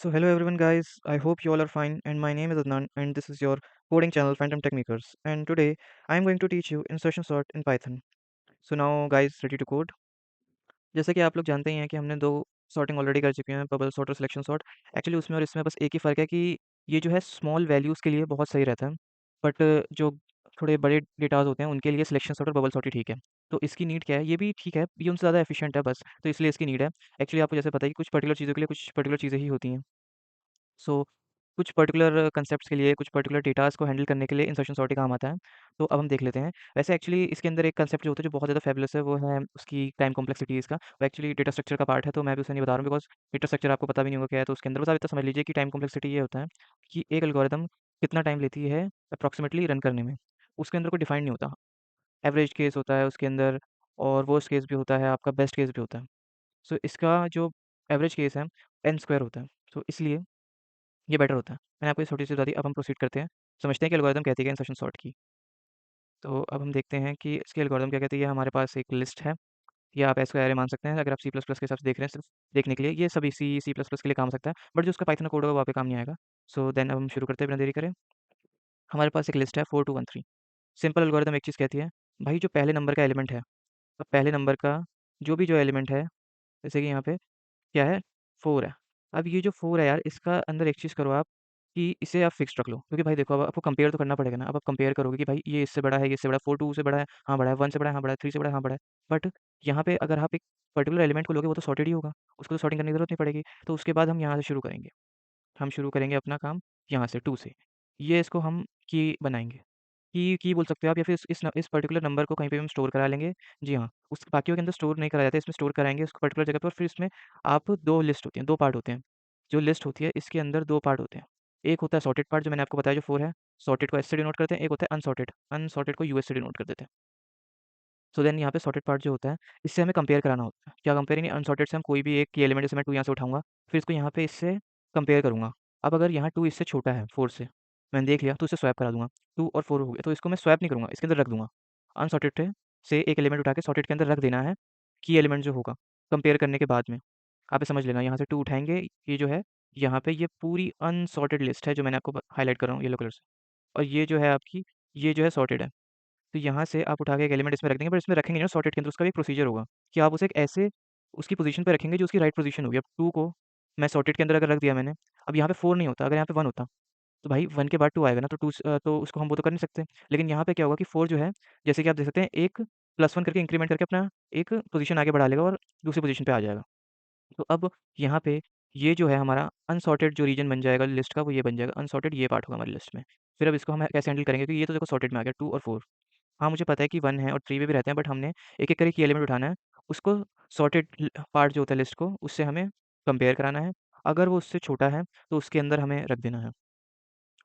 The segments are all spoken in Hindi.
So hello everyone guys, I hope you all are fine and my name is Adnan and this is your coding channel Phantom Techniquers and today I am going to teach you insertion sort in Python. So now guys ready to code? जैसे कि आप लोग जानते ही हैं कि हमने 2 सॉर्टिंग ऑलरेडी कर चुके हैं, बबल सॉर्ट और सिलेक्शन सॉर्ट। एक्चुअली उसमें और इसमें बस एक ही फ़र्क है कि ये जो है स्मॉल वैल्यूज़ के लिए बहुत सही रहता है, बट जो थोड़े बड़े डेटाज़ होते हैं उनके लिए सिलेक्शन सॉर्ट और बबल सॉर्ट ही ठीक है। तो इसकी नीड क्या है? ये भी ठीक है, ये उनसे ज़्यादा एफिशिएंट है बस, तो इसलिए इसकी नीड है। एक्चुअली आपको जैसे पता है कि कुछ पर्टिकुलर चीज़ों के लिए कुछ पर्टिकुलर चीज़ें ही होती हैं। सो कुछ पर्टिकुलर कंसेप्ट्स के लिए, कुछ पर्टिकुलर डेटाज़ को हैंडल करने के लिए इंसर्शन सॉर्ट ही काम आता है। तो अब हम देख लेते हैं। वैसे एक्चुअली इसके अंदर एक कंसेप्ट जो होता है जो बहुत ज़्यादा फ़ैबुलस है वो है उसकी टाइम कॉम्प्लेक्सिटी इसका। वो एक्चुअली डेटा स्ट्रक्चर का पार्ट है तो मैं भी उसे नहीं बता रहा हूँ बिकॉज़ डेटा स्ट्रक्चर आपको पता भी नहीं होगा क्या है। तो उसके अंदर बस आप इतना समझ लीजिए कि टाइम कॉम्प्लेक्सिटी ये होता है कि एक एल्गोरिदम कितना टाइम लेती है अप्रॉक्सिमेटली रन करने में। उसके अंदर कोई डिफाइंड नहीं होता। एवरेज केस होता है उसके अंदर और वर्स्ट केस भी होता है, आपका बेस्ट केस भी होता है। सो इसका जो एवरेज केस है n स्क्वायर होता है। तो इसलिए ये बेटर होता है। मैंने आपको ये छोटी-सी बता दी, अब हम प्रोसीड करते हैं। समझते हैं कि एल्गोरिदम कहती है इंसर्शन सॉर्ट की। तो अब हम देखते हैं कि इसकी एल्गोरिदम क्या कहती है। हमारे पास एक लिस्ट है, या आप इसको एरे मान सकते हैं अगर आप सी प्लस प्लस के हिसाब से देख रहे हैं सिर्फ देखने के लिए। ये सभी सी प्लस प्लस के लिए काम आ सकता है, बट जो उसका पाइथन कोड होगा वहाँ पे काम नहीं आएगा। सो देन अब हम शुरू करते हैं बिना देरी करे। हमारे पास एक लिस्ट है 4 2 1 3। सिंपल एल्गोरिदम एक चीज़ कहती है, भाई जो पहले नंबर का एलिमेंट है, अब पहले नंबर का जो एलिमेंट है, जैसे कि यहाँ पे क्या है 4 है। अब ये जो 4 है यार, इसका अंदर एक चीज़ करो आप कि इसे आप फिक्स्ड रख लो, क्योंकि भाई देखो अब आपको कंपेयर तो करना पड़ेगा ना। अब आप कंपेयर करोगे कि भाई ये इससे बड़ा है, ये इससे बड़ा है, 4 2 से बड़ा है, हाँ बड़ा है, 1 से बड़ा है, हाँ बड़ा है, 3 से बड़ा है, हाँ बड़ा है। बट यहाँ पे अगर आप एक पर्टिकुलर एलिमेंट को लोगे वो तो सॉर्टेड ही होगा, उसको तो सॉर्टिंग करने की ज़रूरत नहीं पड़ेगी। तो उसके बाद हम यहाँ से शुरू करेंगे। हम शुरू करेंगे अपना काम यहाँ से 2 से। ये इसको हम की बनाएँगे। की बोल सकते हो आप, या फिर इस पर्टिकुलर नंबर को कहीं पे भी हम स्टोर करा लेंगे। जी हाँ, उस बाकियों के अंदर स्टोर नहीं कराया जाता है, इसमें स्टोर कराएँगे उसको पर्टिकुलर जगह पे, और फिर इसमें आप 2 लिस्ट होती हैं, 2 पार्ट होते हैं। जो लिस्ट होती है इसके अंदर 2 पार्ट होते हैं। एक होता है सॉर्टेड पार्ट जो मैंने आपको बताया जो 4 है, सॉर्टेड को एस से डिनोट करते हैं, एक होता है अनसॉर्टेड, अनसॉर्टेड को यूएस से डिनोट कर देते हैं। सो देन यहाँ पे सॉर्टेड पार्ट जो होता है, इससे हमें कंपेयर कराना होता है। क्या कंपेयर, यानी अनसॉर्टेड से हम कोई भी एक की एलिमेंट, जैसे मैं 2 यहाँ से उठाऊँगा, फिर इसको यहाँ पे इससे कंपेयर करूँगा। अब अगर यहाँ 2 इससे छोटा है 4 से, मैंने देख लिया तो इसे स्वैप करा दूँगा। 2 और 4 हो गया, तो इसको मैं स्वैप नहीं करूँगा, इसके अंदर रख दूँगा। अनसॉर्टेड से एक एलिमेंट उठा के सॉर्टेड के अंदर रख देना है, की एलिमेंट जो होगा, कंपेयर करने के बाद में। आप ये समझ लेना, यहाँ से 2 उठाएँगे, ये जो है, यहाँ पे ये पूरी अनसॉर्टेड लिस्ट है जो मैंने आपको हाइलाइट कर रहा हूँ येलो कलर से। और ये जो है आपकी, ये जो है सॉर्टेड है। तो यहाँ से आप उठा के एक एलिमेंट इसमें रख देंगे, पर इसमें रखेंगे ना सॉर्टेड के अंदर, उसका भी एक प्रोसीजर होगा कि आप उसे एक ऐसे उसकी पोजीशन पे रखेंगे जो उसकी राइट पोजीशन होगी। अब 2 को मैं सॉर्टेड के अंदर अगर रख दिया मैंने, अब यहाँ पे 4 नहीं होता, अगर यहाँ पे 1 होता, तो भाई 1 के बाद 2 आएगा ना, तो तो उसको हम वो तो कर नहीं सकते। लेकिन यहाँ पे क्या होगा कि 4 जो है, जैसे कि आप देख सकते हैं, एक +1 करके इंक्रीमेंट करके अपना एक पोजीशन आगे बढ़ा लेगा और दूसरी पोजीशन पे आ जाएगा। तो अब यहाँ पे ये जो है हमारा अनसॉर्टेड जो रीजन बन जाएगा लिस्ट का, वो ये बन जाएगा अनसॉर्टेड, ये पार्ट होगा हमारी लिस्ट में। फिर अब इसको हम कैसे हैंडल करेंगे, क्योंकि ये तो देखो सॉर्टेड में आ गया 2 और 4। हाँ, मुझे पता है कि 1 है और 3 में भी रहते हैं, बट हमने एक-एक करके की एलिमेंट उठाना है। उसको सॉर्टेड पार्ट जो होता है लिस्ट को, उससे हमें कंपेयर कराना है। अगर वो उससे छोटा है, तो उसके अंदर हमें रख देना है,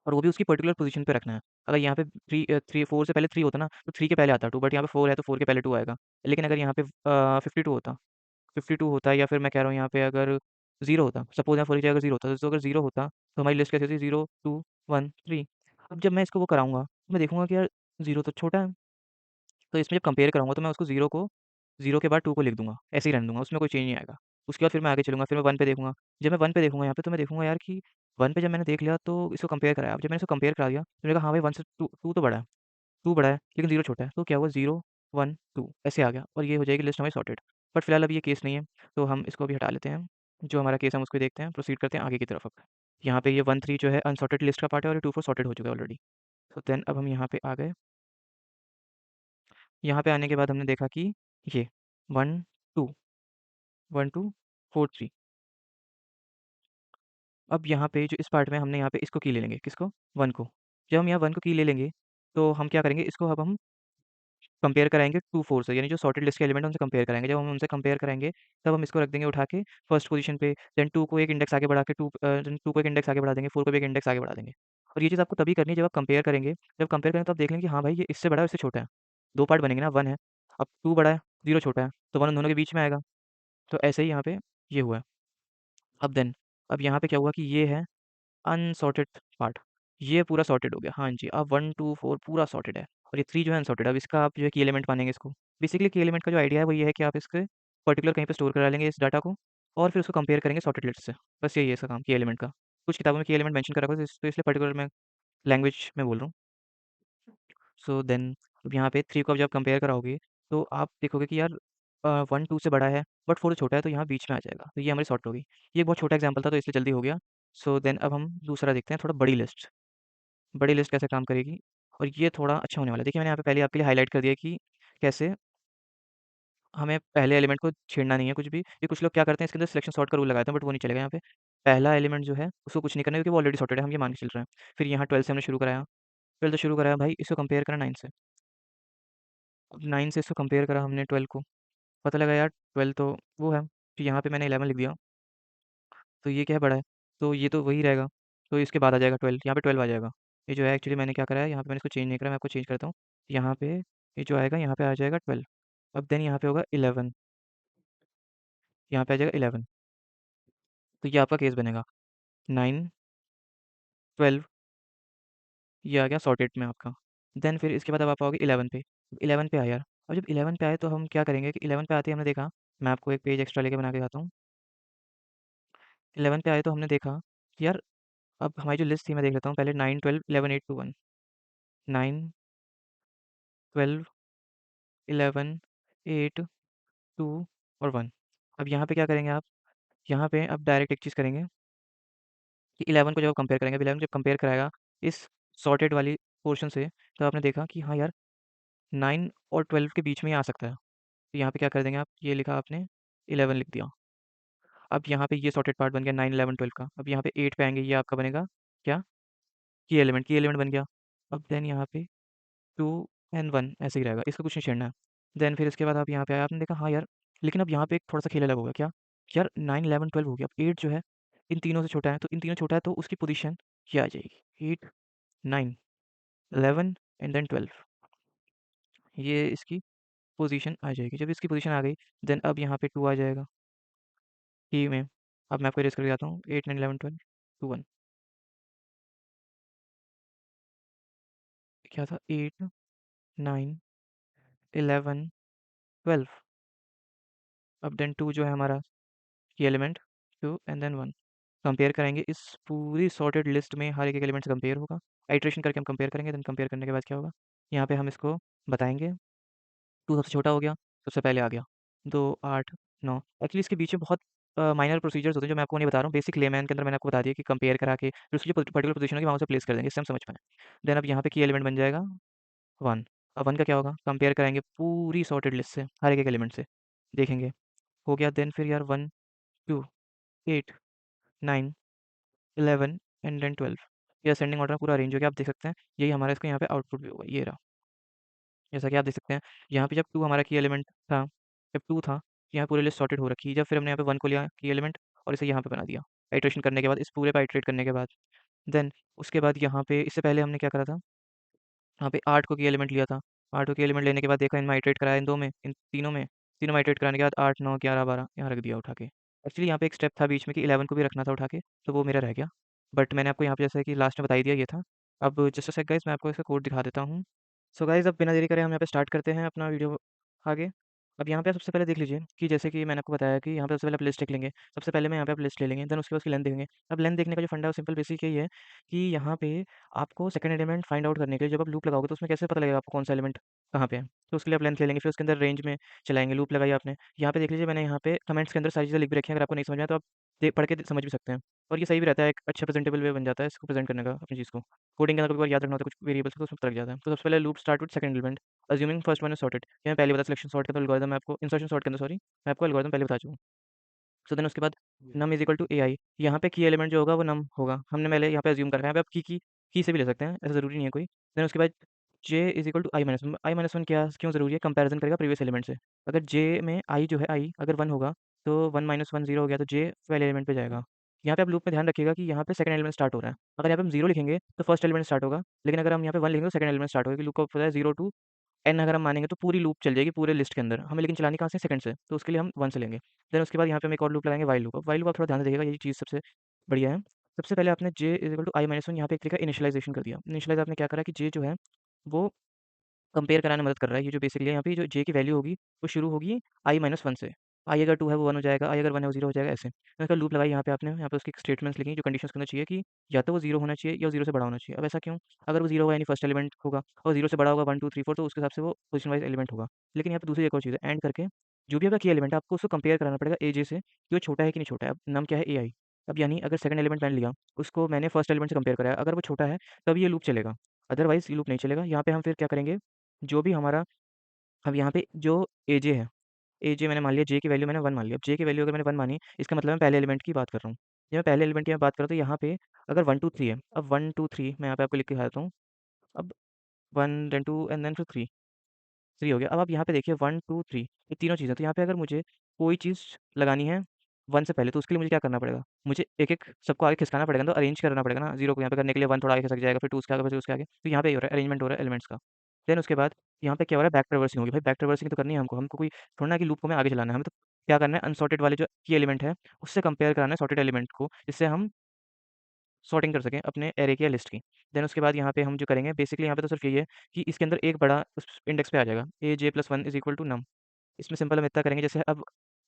और वो भी उसकी पर्टिकुलर पोज़ीशन पे रखना है। अगर यहाँ पे 3 4 से पहले 3 होता ना, तो 3 के पहले आता 2, बट यहाँ पे 4 है तो 4 के पहले 2 आएगा। लेकिन अगर यहाँ पे 52 होता, 52 होता, या फिर मैं कह रहा हूँ यहाँ पे अगर 0 होता, सपोज़ यहाँ 4 की जगह अगर 0 होता, तो अगर 0 होता, तो हमारी लिस्ट कैसी होती? 0 2 1 3। अब जब मैं इसको वो कराऊँगा, तो मैं देखूँगा कि यार 0 तो छोटा है। तो इसमें जब कंपेयर कराऊँगा तो मैं उसको 0 के बाद 2 को लिख दूँगा, ऐसे ही रहने दूँगा, उसमें कोई चेंज नहीं आएगा। उसके बाद फिर मैं आगे चलूँगा, फिर मैं 1 पे देखूँगा। जब मैं 1 पे देखूँगा यहाँ पे, तो मैं देखूँगा यार कि 1 पे जब मैंने देख लिया तो इसको कंपेयर कराया। अब जब मैंने इसको कंपेयर करा दिया, तो मैंने कहा हाँ भाई 1 से 2 तो बड़ा है, 2 बड़ा है, लेकिन 0 छोटा है। तो क्या हुआ, 0 1 2 ऐसे आ गया, और ये हो जाएगी लिस्ट हमारी सॉर्टेड। बट फिलहाल अभी ये केस नहीं है, तो हम इसको अभी हटा लेते हैं। जो हमारा केस है हम उसको देखते हैं, प्रोसीड करते हैं आगे की तरफ अब। यहाँ पे ये 1 3 जो है अनसॉर्टेड लिस्ट का पार्ट है, और ये 2 4 सॉर्टेड हो चुका है ऑलरेडी। तो देन अब हम यहाँ पे आ गए। यहाँ पे आने के बाद हमने देखा कि ये 1 2 1 2 4 3। अब यहाँ पे जो इस पार्ट में हमने यहाँ पे इसको की ले लेंगे, किसको? 1 को। जब हम यहाँ 1 को की ले लेंगे, तो हम क्या करेंगे, इसको अब हम कंपेयर कराएँगे 2 4 से, यानी जो सॉर्टेड लिस्ट के एलिमेंट हैं उनसे कंपेयर कराएँगे। जब हम उनसे कंपेयर कराएँगे, तब हम इसको रख देंगे उठा के फर्स्ट पोज़ीशन पे, देन 2 को एक इंडेक्स आगे बढ़ा के देन 2 को एक इंडेक्स आगे बढ़ा देंगे, 4 को भी एक इंडेक्स आगे बढ़ा देंगे। और ये चीज़ आपको तभी करनी है जब आप कंपेयर करेंगे। जब कंपेयर करेंगे तो आप देख लेंगे कि हाँ भाई, ये इससे बड़ा है, इससे छोटा है। 2 पार्ट बनेंगे ना, 1 है, अब 2 बड़ा है, 0 छोटा है, तो 1 उन दोनों के बीच में आएगा। तो ऐसे ही यहाँ पे ये हुआ है। अब देन अब यहाँ पे क्या हुआ कि ये है अनसॉर्टेड पार्ट, ये पूरा सॉर्टेड हो गया। हाँ जी, अब 1 2 4 पूरा सॉर्टेड है, और ये 3 जो है अनसॉर्टेड। अब इसका आप जो है की एलिमेंट मानेंगे इसको। बेसिकली की एलिमेंट का जो आइडिया है वो ये है कि आप इसके पर्टिकुलर कहीं पे स्टोर करा लेंगे इस डाटा को, और फिर उसको कंपेयर करेंगे सॉर्टेड लिस्ट से। बस यही है इसका काम की एलिमेंट का। कुछ किताबों में की एलिमेंट मेंशन करा हुआ है, तो इसलिए पर्टिकुलर मैं लैंग्वेज में बोल रहा हूँ। सो देन अब यहाँ पे 3 को अब जब कंपेयर कराओगे, तो आप देखोगे कि यार 1 2 से बड़ा है, बट 4 छोटा है, तो यहाँ बीच में आ जाएगा। तो ये हमारी सॉर्ट हो गई। ये एक बहुत छोटा एग्जांपल था, तो इसलिए जल्दी हो गया। सो देन अब हम दूसरा देखते हैं, थोड़ा बड़ी लिस्ट। बड़ी लिस्ट कैसे काम करेगी, और ये थोड़ा अच्छा होने वाला है। देखिए, मैंने यहाँ पे पहले आपके लिए हाइलाइट कर दिया कि कैसे हमें पहले एलिमेंट को छेड़ना नहीं है कुछ भी। ये कुछ लोग क्या करते हैं, इसके अंदर सिलेक्शन सॉर्ट का रूल लगाते हैं, बट वो नहीं चलेगा यहाँ पे। पहला एलिमेंट जो है उसको कुछ नहीं करना है, क्योंकि वो ऑलरेडी सॉर्टेड है, हम ये मान के चल रहे हैं। फिर यहाँ 12 से हमने शुरू कराया। 12 से शुरू कराया भाई, इसको कंपेयर करा 9 से। अब 9 से इसको कंपेयर करा हमने 12 को। पता लगा यार 12 तो वो है, फिर यहाँ पे मैंने 11 लिख दिया। तो ये क्या है, बड़ा है, तो ये तो वही रहेगा। तो इसके बाद आ जाएगा 12, यहाँ पे 12 आ जाएगा। ये जो है एक्चुअली मैंने क्या करा है, यहाँ पे मैंने इसको चेंज नहीं करा, मैं आपको चेंज करता हूँ। यहाँ पे ये जो आएगा, यहाँ पे आ जाएगा 12। अब देन यहाँ पे होगा 11, यहाँ पे आ जाएगा 11। तो ये आपका केस बनेगा 9 12, ये आ गया सॉर्टेड में आपका। देन फिर इसके बाद अब आप आओगे 11 पे। 11 पे आया यार। अब जब 11 पे आए, तो हम क्या करेंगे कि 11 पे आते ही हमने देखा, मैं आपको एक पेज एक्स्ट्रा लेके बना के आता हूँ। 11 पे आए तो हमने देखा कि यार, अब हमारी जो लिस्ट थी मैं देख लेता हूँ पहले। 9 12 11 8 2 1, 9 12 11 8 2 और 1। अब यहाँ पे क्या करेंगे आप, यहाँ पे अब डायरेक्ट एक चीज़ करेंगे कि 11 को जब कंपेयर करेंगे, 11 जब कंपेयर कराएगा इस सॉर्टेड वाली पोर्शन से, तो आपने देखा कि हाँ यार, 9 और 12 के बीच में ही आ सकता है। तो यहाँ पे क्या कर देंगे आप, ये लिखा आपने, 11 लिख दिया। अब यहाँ पे ये सॉर्टेड पार्ट बन गया 9 11 12 का। अब यहाँ पे 8 पे आएंगे, ये आपका बनेगा क्या, की एलिमेंट बन गया। अब देन यहाँ पे 2 एंड 1 ऐसे ही रहेगा, इसका कुछ नहीं छेड़ना है। देन फिर इसके बाद आप यहाँ पे आए, आपने देखा हाँ यार, लेकिन अब यहाँ पे एक थोड़ा-सा खेल अलग हो गया, क्या? कि यार 9 11 12 हो गया, अब 8 जो है इन तीनों से छोटा है, तो इन तीनों छोटा है, तो उसकी पोज़ीशन क्या आ जाएगी? 8 9 11 एंड देन 12, ये इसकी पोज़ीशन आ जाएगी। जब इसकी पोज़ीशन आ गई, देन अब यहाँ पे 2 आ जाएगा की में। अब मैं आपको इरेज़ करके दिखाता हूँ, 8 9 11 12 2 1, क्या था, 8 9 11 12। अब देन 2 जो है हमारा की एलिमेंट, 2 एंड देन 1। कंपेयर करेंगे इस पूरी सॉर्टेड लिस्ट में, हर एक एलिमेंट से कंपेयर होगा। आइट्रेशन करके हम कंपेयर करेंगे, देन कंपेयर करने के बाद क्या होगा, यहाँ पे हम इसको बताएंगे। 2 सबसे छोटा हो गया, सबसे पहले आ गया। 2 8 9। एक्चुअली इसके बीच में बहुत माइनर प्रोसीजर्स होते हैं, जो मैं आपको नहीं बता रहा हूँ। बेसिक लेमैन के अंदर मैंने आपको बता दिया कि कंपेयर करा के फिर उसकी जो पर्टिकुलर पोजीशन होगी, वहाँ उसे प्लेस कर देंगे, इससे हम समझ पाएँ। देन अब यहाँ पे की एलिमेंट बन जाएगा 1। अब 1 का क्या होगा, कंपेयर कराएंगे पूरी सॉर्टेड लिस्ट से, हर एक एलिमेंट से देखेंगे, हो गया। देन फिर यार 1 2 8 9 11 एंड देन 12, ये असेंडिंग ऑर्डर में पूरा अरेंज हो गया। आप देख सकते हैं, यही हमारा इसका यहाँ पे आउटपुट भी होगा, ये रहा। जैसा कि आप देख सकते हैं, यहाँ पे जब 2 हमारा की एलिमेंट था, जब 2 था, यहाँ पूरी लिस्ट सॉर्टेड हो रखी है। जब फिर हमने यहाँ पे 1 को लिया की एलिमेंट, और इसे यहाँ पे बना दिया, आइट्रेशन करने के बाद, इस पूरे पे आइट्रेट करने के बाद। देन उसके बाद यहाँ पे इससे पहले हमने क्या करा था, यहाँ पे 8 को की एलिमेंट लिया था। 8 को की एलिमेंट लेने के बाद देखा, इनमें आइट्रेट कराया, इन 2 में, इन तीनों में आइट्रेट कराने के बाद 8 9 11 12 यहाँ रख दिया उठा के। एक्चुअली यहाँ पे एक स्टेप था बीच में कि 11 को भी रखना था उठा के, तो वो मेरा रह गया। बट मैंने आपको यहाँ पे जैसे कि लास्ट में बता ही दिया, ये था। अब जस्ट अ सेक गाइस, मैं आपको इसका कोड दिखा देता हूँ। सो गाइस, अब बिना देरी करे हम यहाँ पे स्टार्ट करते हैं अपना वीडियो आगे। अब यहाँ पे आप सबसे पहले देख लीजिए कि जैसे कि मैंने आपको बताया कि यहाँ पे सबसे पहले आप लिस्ट देख लेंगे। सबसे पहले मैं यहाँ पे आप लिस्ट ले लेंगे, देन उसके बाद उसकी लेंथ देखेंगे। अब लेंथ देखने का जो फंडा है, सिंपल बेसिक यही है कि यहाँ पे आपको सेकंड एलिमेंट फाइंड आउट करने के लिए जब आप लूप लगाओगे, तो उसमें कैसे पता लगेगा आपको कौन सा एलिमेंट कहाँ पे है। तो उसके लिए आप लेंथ ले लेंगे, फिर उसके अंदर रेंज में चलाएंगे, लूप लगाई आपने। यहाँ पे देख लीजिए, मैंने यहाँ पे कमेंट्स के अंदर सारी चीज़ें लिख भी रखी हैं, अगर आपको नहीं समझ में आए तो आप पढ़ के समझ भी सकते हैं। और ये सही भी रहता है, एक अच्छा प्रेजेंटेबल वे बन जाता है इसको प्रेजेंट करने का, अपनी चीज़ को। कोडिंग के अंदर कभी बार याद रखना होता है कुछ वेरिएबल्स को, तो उसमें पता लग जाता है। तो सबसे पहले loop start with second element assuming first one is sorted. ये मैं पहले बता, सिलेक्शन सॉर्ट के अंदर एल्गोरिथम मैं आपको, इंसर्शन सॉर्ट के अंदर सॉरी, मैं आपको एल्गोरिथम पहले बता चुका हूँ। सो देन उसके बाद नम इज इक्वल टू ए आई, यहाँ पे की एलिमेंट जो होगा वो नम होगा, हमने पहले यहाँ पे अज्यूम कर रखा है। यहाँ पे आप की से भी ले सकते हैं, ऐसा ज़रूरी नहीं है कोई। देन उसके बाद J is equal to I minus one. I minus one क्या क्यों ज़रूरी है, कंपैरिजन करेगा प्रीवियस एलिमेंट से। अगर जे में आई जो है, आई अगर 1 होगा, तो 1 माइनस 1 0 हो गया, तो जे पहले एलिमेंट पे जाएगा। यहाँ पे आप लूप में ध्यान रखिएगा कि यहाँ पे सेकंड एलिमेंट स्टार्ट हो रहा है। अगर यहाँ पे हम 0 लिखेंगे तो फर्स्ट एलिमेंट स्टार्ट होगा, लेकिन अगर हम यहाँ पे 1 लिखेंगे तो सेकंड एलिमेंट स्टार्ट होगा, कि लूप का पता है 0 टू एन अगर हम मानेंगे, तो पूरी लूप चल जाएगी पूरे लिस्ट के अंदर। हमें लेकिन चलानी कहाँ से, सेकंड से, तो उसके लिए हम 1 से लेंगे। देन उसके बाद यहाँ पे हम एक और लूप लगाएंगे, वाइल लूप। अब वाइल लूप आप थोड़ा ध्यान से देखिएगा, यही चीज़ सबसे बढ़िया है। सबसे पहले आपने J is equal to I minus one, यहाँ पे एक तरीका इनिशियलाइजेशन कर दिया। इनिशियलाइज आपने क्या करा कि जे जो है वो कंपेयर कराने में मदद कर रहा है। ये जो बेसिकली है, यहाँ पे जो जे की वैल्यू होगी वो शुरू होगी आई माइनस वन से, आई अगर 2 है वो 1 हो जाएगा, आई अगर 1 है वो 0 हो जाएगा ऐसे। मैंने कहा लूप लगाई यहाँ पे आपने, यहाँ पे उसकी स्टेटमेंट्स लिखी जो कंडीशंस के अंदर चाहिए कि या तो वो 0 होना चाहिए या 0 से बड़ा होना चाहिए। अब ऐसा क्यों? अगर वो 0 होगा यानी फर्स्ट एलिमेंट होगा और 0 से बड़ा होगा 1, 2, 3, 4 तो उसके हिसाब से वो पोज़ीशन वाइज़ एलिमेंट होगा। लेकिन यहाँ पे दूसरी एक और चीज़ है, एंड करके जो भी आपका की एलिमेंट है आपको उसको कंपेयर कराना पड़ेगा एजे से कि वो छोटा है कि नहीं छोटा है। अब नाम क्या है एआई। अब यानी अगर सेकंड एलिमेंट मैंने लिया, उसको मैंने फर्स्ट एलिमेंट से कंपेयर कराया, अगर वो छोटा है तब ये लूप चलेगा, अदरवाइज़ ये लूप नहीं चलेगा। यहाँ पे हम फिर क्या करेंगे, जो भी हमारा अब यहाँ पे जो एजे है, एजे मैंने मान लिया, जे की वैल्यू मैंने 1 मान लिया। अब जे की वैल्यू अगर मैंने 1 मानी, इसका मतलब मैं पहले एलिमेंट की बात कर रहा हूँ। जब मैं पहले एलिमेंट की मैं बात कर रहा हूँ तो यहाँ पे अगर 1, 2, 3 है, अब 1, 2, 3 मैं यहाँ पे आपको लिख के दिखा देता हूँ। अब 1 देन 2 एंड देन फिर 3, 3 हो गया। अब आप यहाँ पे देखिए 1, 2, 3 ये तीनों चीज़ें, तो यहाँ पे अगर मुझे कोई चीज़ लगानी है 1 से पहले तो उसके लिए मुझे क्या करना पड़ेगा? मुझे एक-एक सबको आगे खिसकाना पड़ेगा ना, तो अरेंज करना पड़ेगा ना। 0 को यहाँ पे करने के लिए 1 थोड़ा आगे खिसक जाएगा, फिर 2 उसके आगे, फिर उसके आगे। तो यहाँ पे ये हो रहा है, अरेंजमेंट हो रहा है एलिमेंट्स का। देन उसके बाद यहाँ पे क्या हो रहा है, बैक ट्रैवर्सिंग होगी। भाई बैक ट्रैवर्सिंग तो करनी है हमको, हमको कोई थोड़ा ना कि लूप को हमें आगे चलाना है, हमें तो क्या करना है, अनसॉर्टेड वाले जो की एलिमेंट है, उससे कंपेयर कराना है सॉर्टेड एलिमेंट को, जिससे हम सॉर्टिंग कर सकें अपने एरे की या लिस्ट की। देन उसके बाद यहाँ पे हम जो करेंगे बेसिकली यहाँ पे तो सिर्फ यही है कि इसके अंदर एक बड़ा उस इंडेक्स पे आ जाएगा, aj+1 इज़ इक्वल टू नम। इसमें सिंपल हम इतना करेंगे, जैसे अब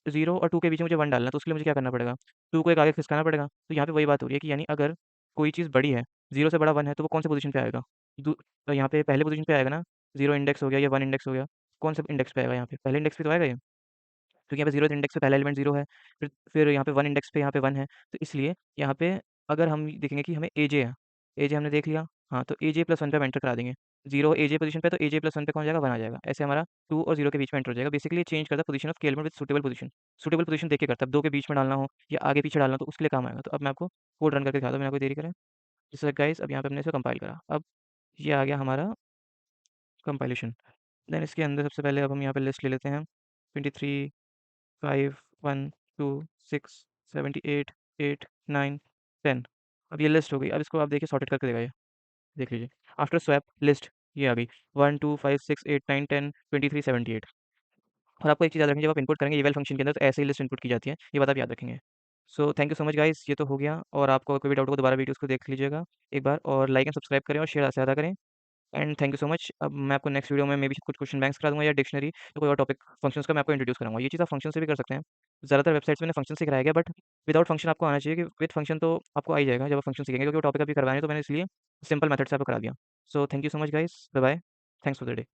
0 और 2 के बीच में मुझे 1 डालना है, तो उसके लिए मुझे क्या करना पड़ेगा? 2 को एक आगे खिसकाना पड़ेगा। तो यहाँ पे वही बात हो रही है कि यानी अगर कोई चीज़ बड़ी है, 0 से बड़ा 1 है, तो वो कौन से पोज़ीशन पे आएगा? तो यहाँ पे पहले पोज़ीशन पे आएगा ना, 0 इंडेक्स हो गया या 1 इंडेक्स हो गया, कौन से इंडेक्स पे आएगा यहाँ पे? पहले इंडेक्स पे तो आएगा ये। क्योंकि यहाँ पे 0th इंडेक्स पे पहला एलिमेंट 0 है, फिर यहाँ पे 1 इंडेक्स पे यहाँ पे 1 है, तो इसलिए यहाँ पे अगर हम देखेंगे कि हमें एजे है, एजे हमने देख लिया, हाँ, तो एजे+1 पे हम एंटर करा देंगे। 0 एजे पोज़ीशन पे तो एजे+1 पे कौन जाएगा? 1 आ जाएगा। ऐसे हमारा 2 और 0 के बीच में एंटर हो जाएगा। बेसिकली ये चेंज करता है पोज़ीशन ऑफ के element with suitable position. Suitable position देख के करता है। अब 2 के बीच में डालना हो या आगे-पीछे डालना हो तो उसके लिए काम आएगा। तो अब मैं आपको कोड रन करके दिखाता हूँ बिना कोई देरी करे। जैसे गाइस अब यहाँ पे हमने इसे कंपाइल करा। अब ये आ गया हमारा कंपाइलेशन। देन इसके अंदर सबसे पहले अब हम यहाँ पे लिस्ट ले लेते हैं 23 5 1 2 6 78 8 9 10। अब ये लिस्ट हो गई। अब इसको आप देखिए सॉर्टेड करके देगा ये, देख लीजिए। आफ्टर स्वैप लिस्ट ये आ गई 1 2 5 6 8 9 10 23 78। और आपको एक चीज़ याद रखनी है, जब आप इनपुट करेंगे eval फंक्शन के अंदर तो ऐसे ही लिस्ट इनपुट की जाती है, ये बात आप याद रखेंगे। सो thank you so much guys, ये तो हो गया। और आपको कोई भी डाउट हो दोबारा वीडियोज़ को देख लीजिएगा एक बार, और लाइक एंड सब्सक्राइब करें और शेयर ज़्यादा करें। And thank you so much. अब मैं आपको नेक्स्ट वीडियो में भी कुछ क्वेश्चन बैंक्स करा दूँगा या डिक्शनरी या कोई और टॉपिक फंक्शंस का मैं आपको इंट्रोड्यूस कराऊँगा। ये चीज़ आप फंक्शन से भी कर सकते हैं। ज़्यादातर वेबसाइट्स में मैंने फंक्शन से कराया गया, बट विदाउट फंक्शन आपको आना चाहिए, कि विद फंक्शन तो आपको आ ही जाएगा जब आप फंक्शन सीखेंगे, क्योंकि वो टॉपिक अभी करवाने हैं तो मैंने इसलिए सिंपल मेथड से आपको करा दिया। So thank you so much guys, bye bye, thanks for the day.